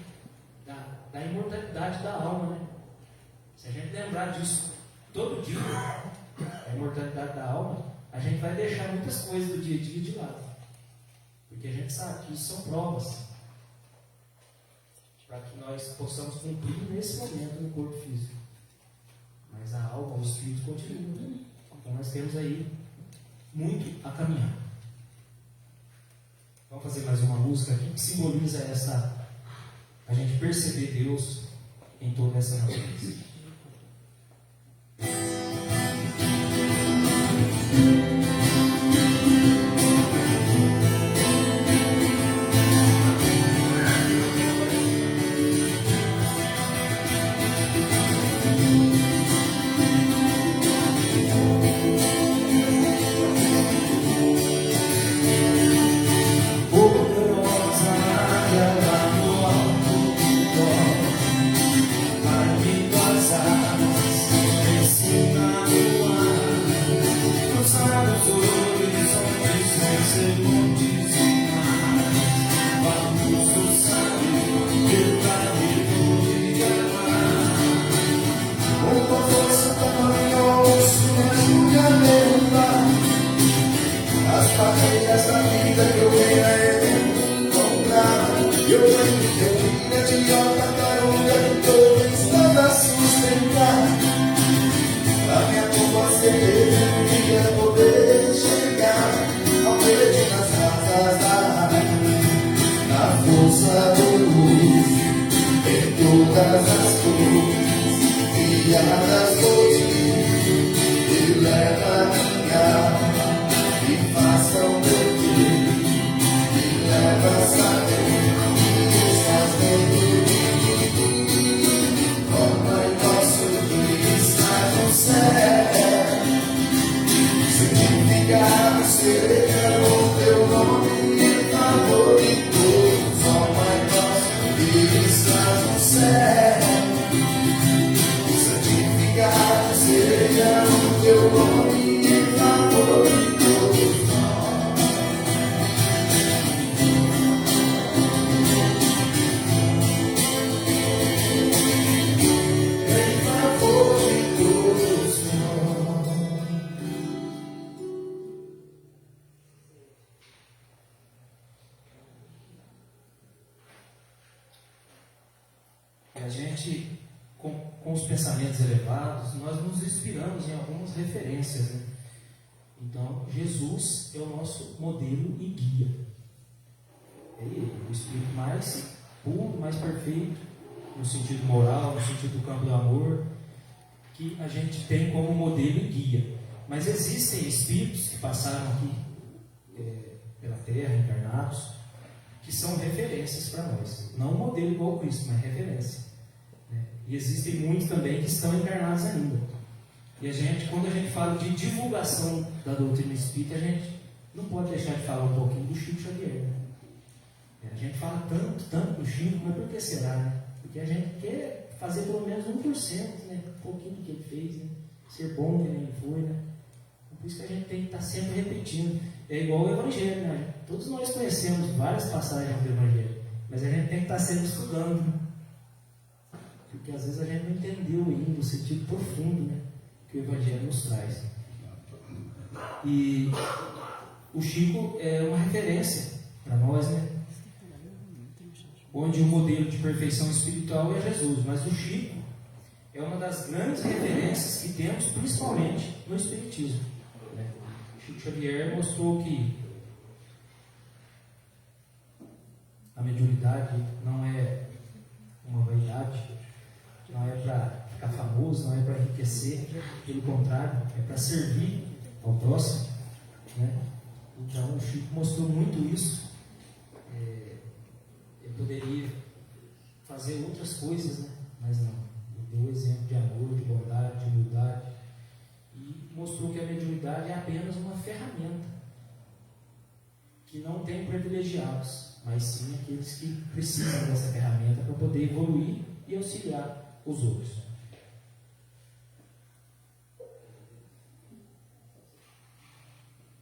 Da imortalidade da alma. Né? Se a gente lembrar disso todo dia, a imortalidade da alma, a gente vai deixar muitas coisas do dia a dia de lado. Porque a gente sabe que isso são provas para que nós possamos cumprir nesse momento no corpo físico. Mas a alma, o espírito continua. Né? Então nós temos aí muito a caminhar. Vamos fazer mais uma música aqui que simboliza a gente perceber Deus em toda essa natureza. Poderosa águia lá no alto do essa vida que eu venha encontrar. Eu venho de Tequila, de Tartaruga, de todos nada sustentar. A minha culpa seria poder chegar ao verde nas asas da na força do luz, em todas as cores, guiadas por ti, e leva a minha alma, e faça o meu querer, e leva a saber que estás dentro de mim. Oh, Pai nosso que estás no céu, santificado seja o teu nome em favor de todos. Oh, Pai nosso que estás no céu, santificado seja o teu nome em favor de todos nós. Em favor de todos nós. E a gente, com os pensamentos elevados, nós nos inspiramos em algumas referências, né? Então, Jesus é o nosso modelo e guia. É ele, o Espírito mais puro, mais perfeito, no sentido moral, no sentido do campo do amor, que a gente tem como modelo e guia. Mas existem espíritos que passaram aqui pela Terra, encarnados, que são referências para nós. Não um modelo igual ao Cristo, mas referência. E existem muitos também que estão encarnados ainda. E a gente, quando a gente fala de divulgação da doutrina espírita, a gente não pode deixar de falar um pouquinho do Chico Xavier. Né? A gente fala tanto do Chico, mas por que será? Né? Porque a gente quer fazer pelo menos 1%, né? Um pouquinho do que ele fez, né? Ser bom que ele foi. Né? Por isso que a gente tem que estar sempre repetindo. É igual o Evangelho. Né? Todos nós conhecemos várias passagens do Evangelho, mas a gente tem que estar sempre estudando. Né? Porque às vezes a gente não entendeu ainda o sentido profundo, né, que o Evangelho nos traz. E o Chico é uma referência para nós, né? Onde o modelo de perfeição espiritual é Jesus, mas o Chico é uma das grandes referências que temos, principalmente no Espiritismo. Né? Chico Xavier mostrou que a mediunidade não é uma vaidade, não é para ficar famoso, não é para enriquecer, pelo contrário, é para servir ao próximo. Né? Então o Chico mostrou muito isso. Ele poderia fazer outras coisas, né? Mas não. Ele deu exemplo de amor, de bondade, de humildade, e mostrou que a mediunidade é apenas uma ferramenta que não tem privilegiados, mas sim aqueles que precisam dessa ferramenta para poder evoluir e auxiliar os outros.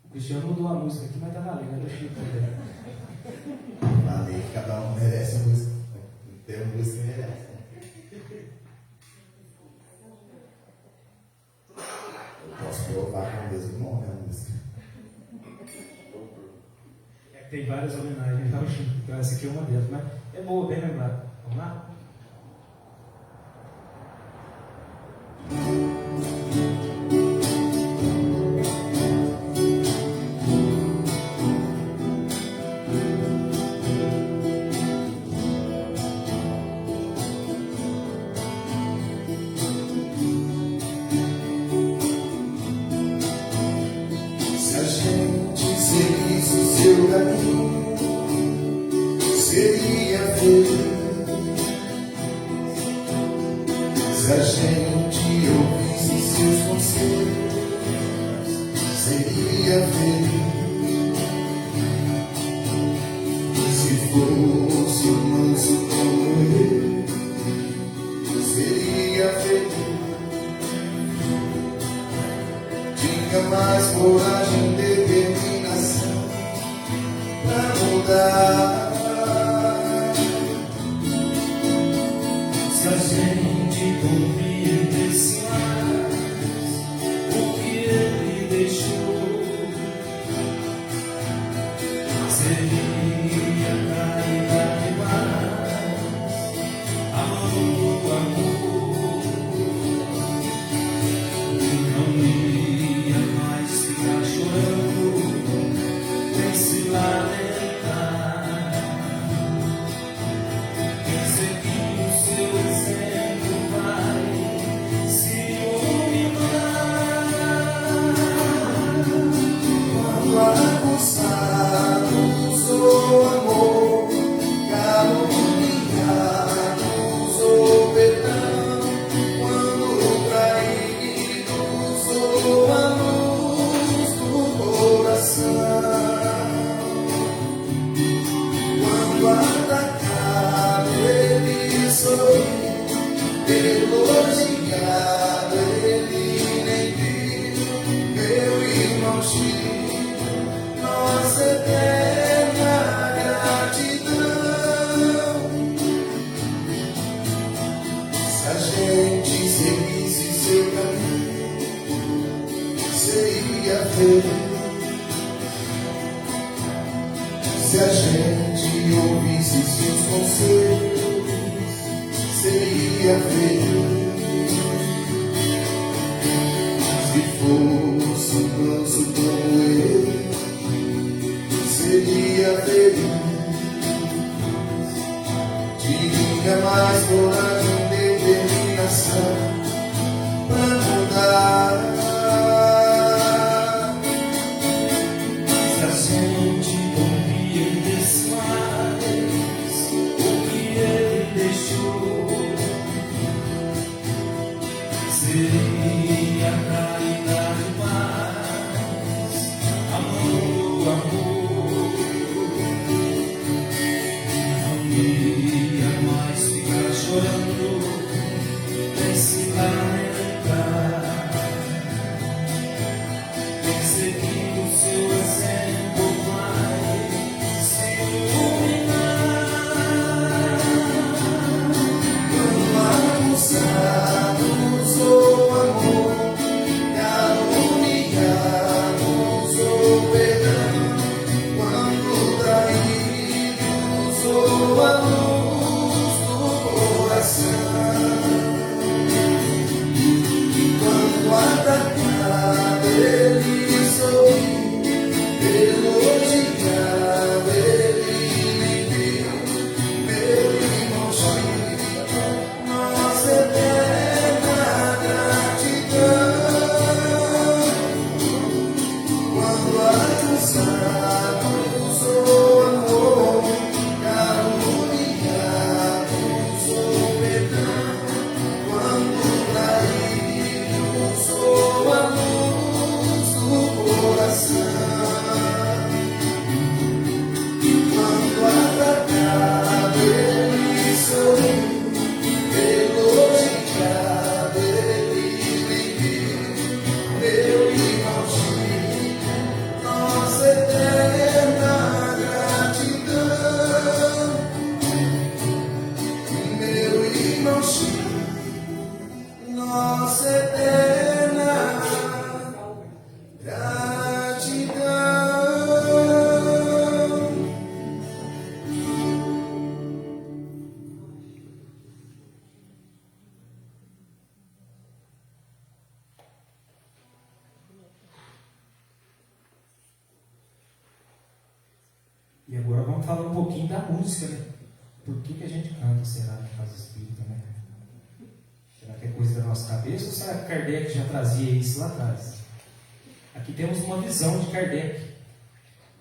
O Cristiano mudou a música aqui, mas está valendo, né? Falei que cada um merece a música. Tem uma música que merece. Eu posso provar com o mesmo nome a música. Tem várias homenagens ao Chico, então essa aqui é uma delas, mas é boa, bem lembrado. Vamos lá? Se a gente seguisse o seu caminho, seria feliz. Se a gente ouvisse seus conselhos, seria feliz. Se fosse um manso como ele, seria feliz. Tinha mais coragem, determinação pra mudar. Se a gente compreendesse mais o que ele deixou, ti, nossa eterna gratidão. Se a gente seguisse seu caminho, seria feliz. Se a gente ouvisse seus conselhos, seria feliz. Se fosse um manso como ele, seria feliz. Tinha mais coragem e determinação pra mudar. Se a gente compreendesse mais o que ele deixou, seria caridade mais, amor, amor. Não ia mais ficar chorando, nem se lamentar, seguindo o seu exemplo vai se iluminar. Quando acusamos o amor, caluniamos o perdão. Quando traímos a luz do coração, quando atacado ele sorri, elogiado ele me viu, meu irmão Chico, nossa eterna gratidão. Quando acusamos o amor, caluniamos o perdão. Quando traímos a luz do coração, quando atacado ele sorriu, elogiado ele me viu, meu irmão Chico, nossa eterna gratidão. Meu irmão Chico, nossa eterna gratidão. E agora vamos falar um pouquinho da música, né? Por que a gente canta, será, na casa espírita, né? Será que é coisa da nossa cabeça ou será que Kardec já trazia isso lá atrás? Aqui temos uma visão de Kardec,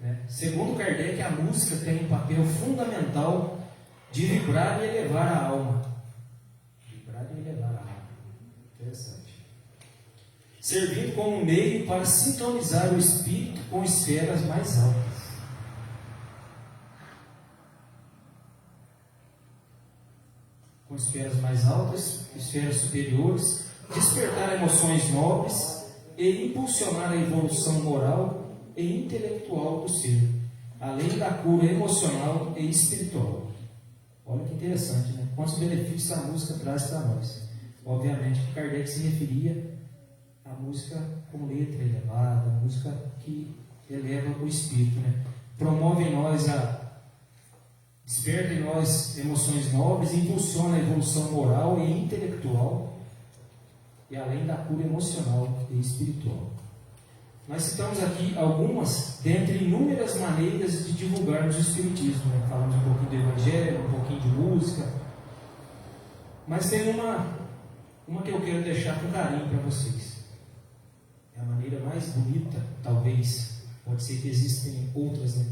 né? Segundo Kardec, a música tem um papel fundamental de vibrar e elevar a alma. Vibrar e elevar a alma. Interessante. Servindo como meio para sintonizar o espírito com esferas mais altas. Com esferas mais altas, esferas superiores, despertar emoções nobres e impulsionar a evolução moral e intelectual do ser, além da cura emocional e espiritual. Olha que interessante, né? Quantos benefícios a música traz para nós. Obviamente que Kardec se referia à música com letra elevada, a música que eleva o espírito, né? Promove em nós desperta em nós emoções nobres, impulsiona a evolução moral e intelectual, e além da cura emocional e espiritual. Nós citamos aqui algumas dentre inúmeras maneiras de divulgarmos o Espiritismo, né? Falamos um pouquinho do Evangelho, um pouquinho de música, mas tem uma que eu quero deixar com carinho para vocês. É a maneira mais bonita, talvez, pode ser que existem outras, né?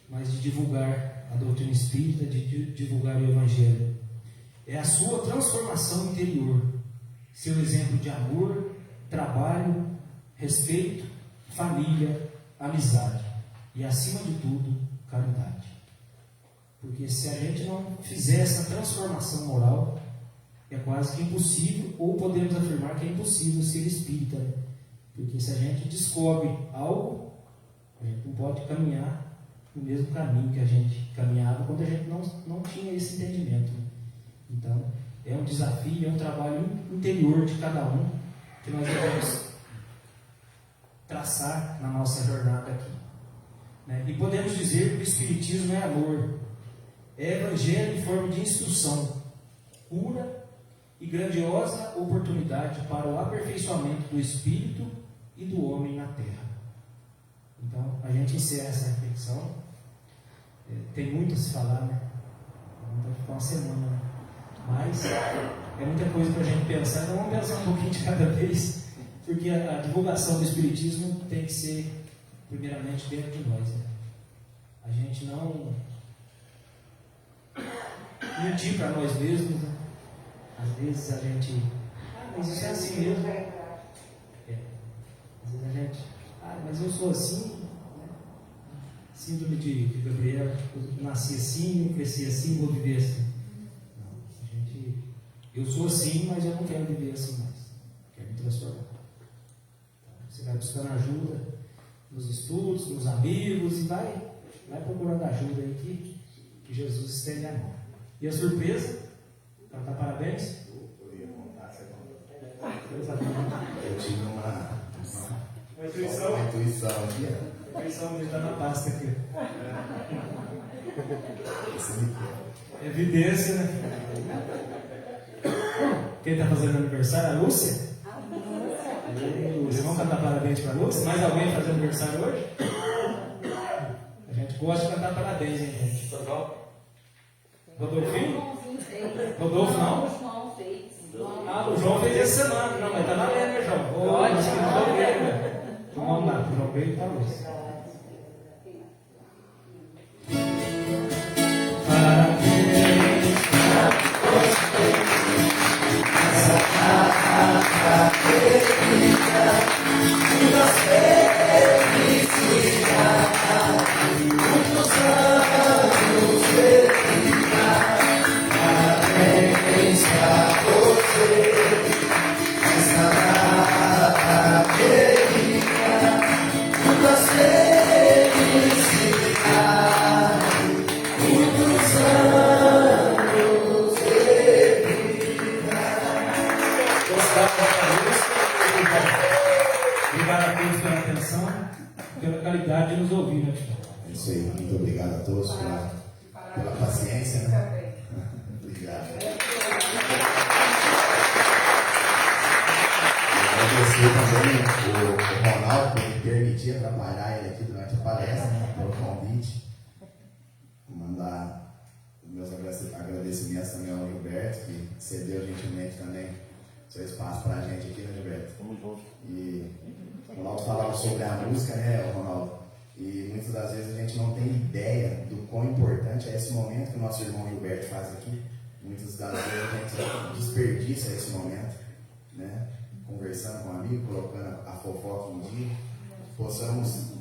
Mas de divulgar a doutrina espírita, de divulgar o Evangelho. É a sua transformação interior, seu exemplo de amor, trabalho, respeito, família, amizade e, acima de tudo, caridade. Porque se a gente não fizer essa transformação moral, é quase que impossível, ou podemos afirmar que é impossível ser espírita, né? Porque se a gente descobre algo, a gente não pode caminhar no mesmo caminho que a gente caminhava quando a gente não tinha esse entendimento. Então, é um desafio, é um trabalho interior de cada um que nós devemos traçar na nossa jornada aqui. Né? E podemos dizer que o Espiritismo é amor, é evangelho em forma de instrução, cura e grandiosa oportunidade para o aperfeiçoamento do espírito e do homem na Terra. Então, a gente encerra essa reflexão. Tem muito a se falar, né? Não vai ficar uma semana, né? Mas é muita coisa para a gente pensar. Então, vamos pensar um pouquinho de cada vez, porque a divulgação do Espiritismo tem que ser, primeiramente, dentro de nós. Né? A gente não mentir para nós mesmos. Né? Às vezes a gente. Mas isso é assim mesmo. Às vezes a gente. Mas eu sou assim. Né? Síndrome de Gabriel. Eu nasci assim, eu cresci assim, vou viver assim. Não, eu sou assim, mas eu não quero viver assim mais. Quero me transformar. Então, você vai buscando ajuda nos estudos, nos amigos e vai procurando ajuda aí que Jesus estende a mão. E a surpresa? Cantar parabéns? Eu ia contar, você conta. Eu tive uma intuição aqui. A intuição está na pasta aqui. É evidência, né? Quem está fazendo aniversário? A Lúcia? Vocês vão cantar parabéns para a Lúcia? Mais alguém fazendo aniversário hoje? A gente gosta de cantar parabéns, hein, gente? Rodolfinho? Rodolfo não? O João fez essa semana. Não, mas tá valendo, né, João? Olha, acho que não João veio, né? Então vamos lá, o João veio para a Lúcia. Obrigado a todos pela atenção, pela qualidade de nos ouvir, né, Tiago? É isso aí, muito obrigado a todos pela paciência, né? Obrigado. Agradecer também o Ronaldo por me permitir atrapalhar ele aqui durante a palestra, né, pelo convite. Vou mandar meus agradecimentos também ao Gilberto, que cedeu gentilmente também seu espaço para a gente aqui, né, Gilberto? Tamo junto. E o Ronaldo falava sobre a música, né, Ronaldo? E muitas das vezes a gente não tem ideia do quão importante é esse momento que o nosso irmão Gilberto faz aqui. Muitas das vezes a gente desperdiça esse momento, né? Conversando com um amigo, colocando a fofoca em dia. Possamos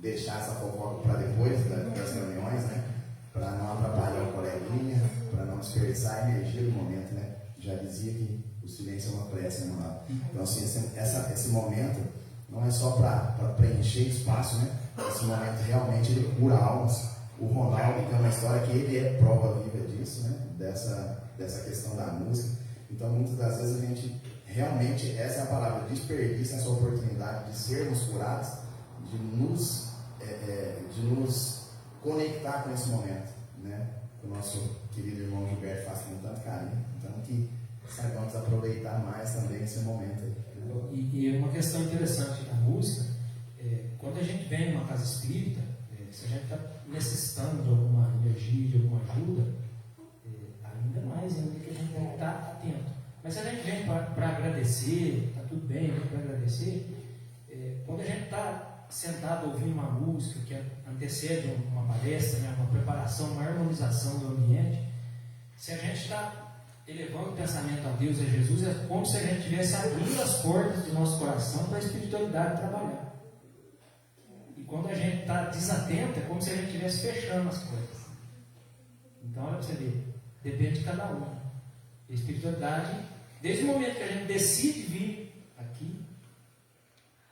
deixar essa fofoca para depois das reuniões, né? Para não atrapalhar o coleguinha, para não desperdiçar a energia do momento, né? Já dizia que o silêncio é uma prece, né, Ronaldo? Então, assim, esse momento não é só para preencher espaço, né? Esse momento realmente ele cura almas. O Ronaldo tem uma história que ele é prova viva disso, né? Dessa questão da música. Então, muitas das vezes a gente realmente, essa é a palavra, desperdiça essa oportunidade de sermos curados, de nos conectar com esse momento, né? Que o nosso querido irmão Gilberto faz com tanto carinho. Então, que saibamos aproveitar mais também esse momento aí. E uma questão interessante da música, quando a gente vem numa casa espírita, se a gente está necessitando de alguma energia, de alguma ajuda, ainda mais ainda que a gente tem que estar atento. Mas se a gente vem para agradecer, está tudo bem, vem para agradecer, quando a gente está sentado ouvindo uma música que antecede uma palestra, né, uma preparação, uma harmonização do ambiente, se a gente está elevando o pensamento a Deus e a Jesus, é como se a gente estivesse abrindo as portas do nosso coração para a espiritualidade trabalhar. E quando a gente está desatento, é como se a gente estivesse fechando as coisas. Então, olha para você ver, depende de cada um. A espiritualidade, desde o momento que a gente decide vir aqui,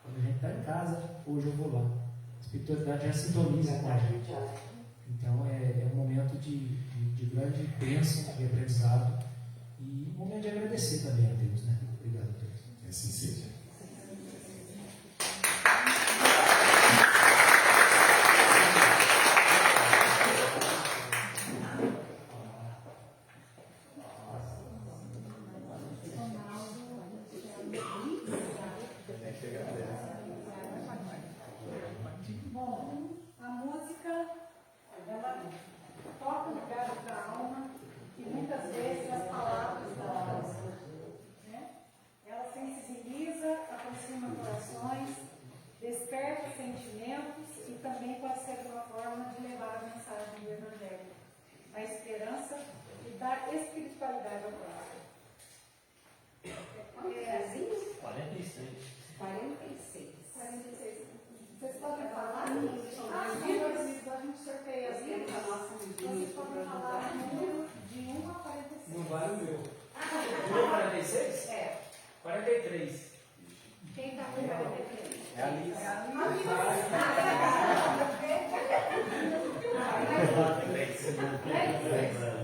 quando Quando a gente está em casa, hoje eu vou lá. A espiritualidade já sintoniza com a gente. Então é um momento de grande bênção, de aprendizado e um momento de agradecer também a Deus, né? Obrigado a Deus. Que assim seja. Bom, a música, ela toca lugares da alma e muitas vezes as palavras da alma, né? Ela sensibiliza, aproxima corações, desperta sentimentos e também pode ser uma forma de levar a mensagem do Evangelho, a esperança e dar espiritualidade ao próximo. 46. 46. Vocês podem falar? As livros, a gente sorteia as livros. Vocês podem falar o número de 1 a 46. Não vale o meu. O meu 46? É. 43. Quem está com 43? É a Liz.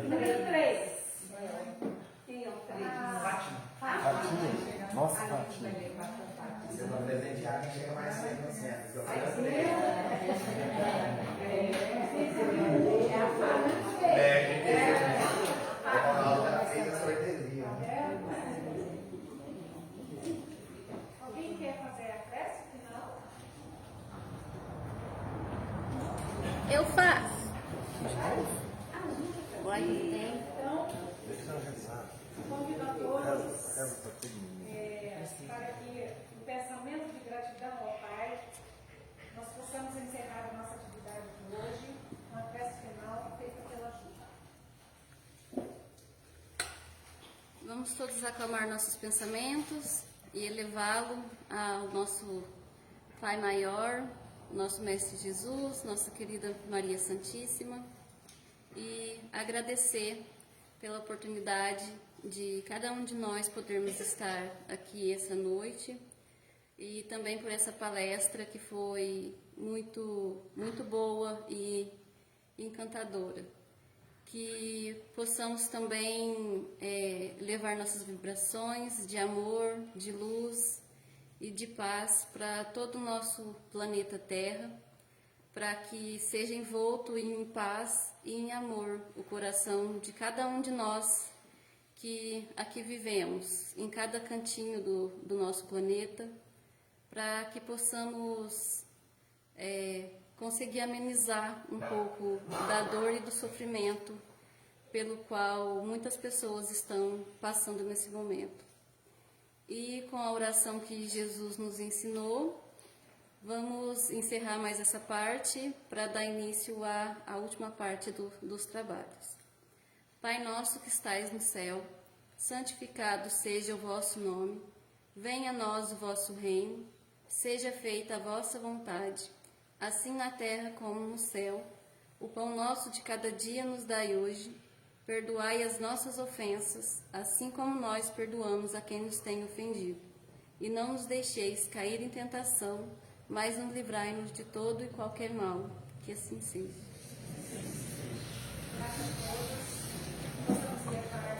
Número 3. Quem é o Fátima. Nossa, Fátima. Você não presentear, quem chega mais cedo no centro. Eu falei assim. O Ronaldo já fez a sorteia. Alguém quer fazer a prece final? Eu faço. Pode tem. Então, convido a todos para que, no pensamento de gratidão ao Pai, nós possamos encerrar a nossa atividade de hoje com a prece final feita pela Júlia. Vamos todos acalmar nossos pensamentos e elevá-lo ao nosso Pai Maior, nosso Mestre Jesus, nossa querida Maria Santíssima, e agradecer pela oportunidade de cada um de nós podermos estar aqui essa noite e também por essa palestra que foi muito boa e encantadora. Que possamos também levar nossas vibrações de amor, de luz e de paz para todo o nosso planeta Terra, para que seja envolto em paz e em amor o coração de cada um de nós que aqui vivemos, em cada cantinho do nosso planeta, para que possamos conseguir amenizar um pouco da dor e do sofrimento pelo qual muitas pessoas estão passando nesse momento. E com a oração que Jesus nos ensinou, vamos encerrar mais essa parte para dar início à última parte dos trabalhos. Pai nosso que estais no céu, santificado seja o vosso nome, venha a nós o vosso reino, seja feita a vossa vontade, assim na terra como no céu. O pão nosso de cada dia nos dai hoje, perdoai as nossas ofensas, assim como nós perdoamos a quem nos tem ofendido. E não nos deixeis cair em tentação, mas nos livrai-nos de todo e qualquer mal, que assim seja. Graças a todos. Possamos levar